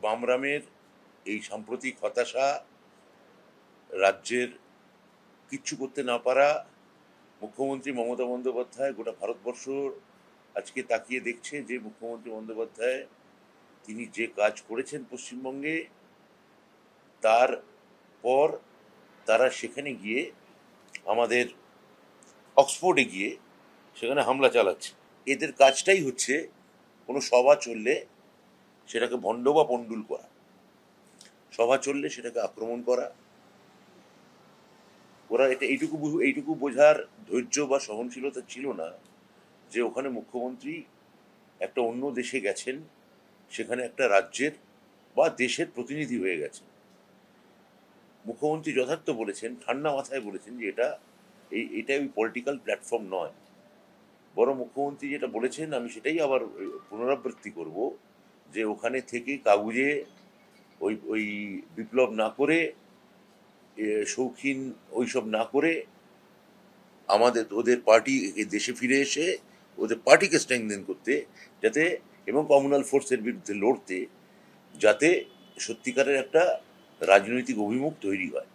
বামরামের এই সাম্প্রতিক হতাশা, রাজ্যের কিচ্ছু করতে না পারা, মুখ্যমন্ত্রী মমতা বন্দ্যোপাধ্যায়, গোটা ভারতবর্ষ আজকে তাকিয়ে দেখছে যে মুখ্যমন্ত্রী বন্দ্যোপাধ্যায় তিনি যে কাজ করেছেন পশ্চিমবঙ্গে, তারপর তারা সেখানে গিয়ে আমাদের অক্সফোর্ডে গিয়ে সেখানে হামলা চালাচ্ছে। এদের কাজটাই হচ্ছে কোনো সভা চললে সেটাকে ভণ্ড বা পণ্ডুল করা, সভা চললে সেটাকে আক্রমণ করা। ওরা এইটুকু বোঝার ধৈর্য বা সহনশীলতা ছিল না যে ওখানে মুখ্যমন্ত্রী একটা অন্য দেশে গেছেন, সেখানে একটা রাজ্যের বা দেশের প্রতিনিধি হয়ে গেছেন। মুখ্যমন্ত্রী যথার্থ বলেছেন, ঠান্ডা মাথায় বলেছেন যে এটা ওই পলিটিক্যাল প্ল্যাটফর্ম নয়। বড় মুখ্যমন্ত্রী যেটা বলেছেন আমি সেটাই আবার পুনরাবৃত্তি করব, যে ওখানে থেকে কাগুজে ওই বিপ্লব না করে, শৌখিন ওইসব না করে ওদের পার্টি দেশে ফিরে এসে ওদের পার্টিকে স্ট্রেংথেন করতে, যাতে এবং কমিউনাল ফোর্সের বিরুদ্ধে লড়তে, যাতে সত্যিকারের একটা রাজনৈতিক অভিমুখ তৈরি হয়।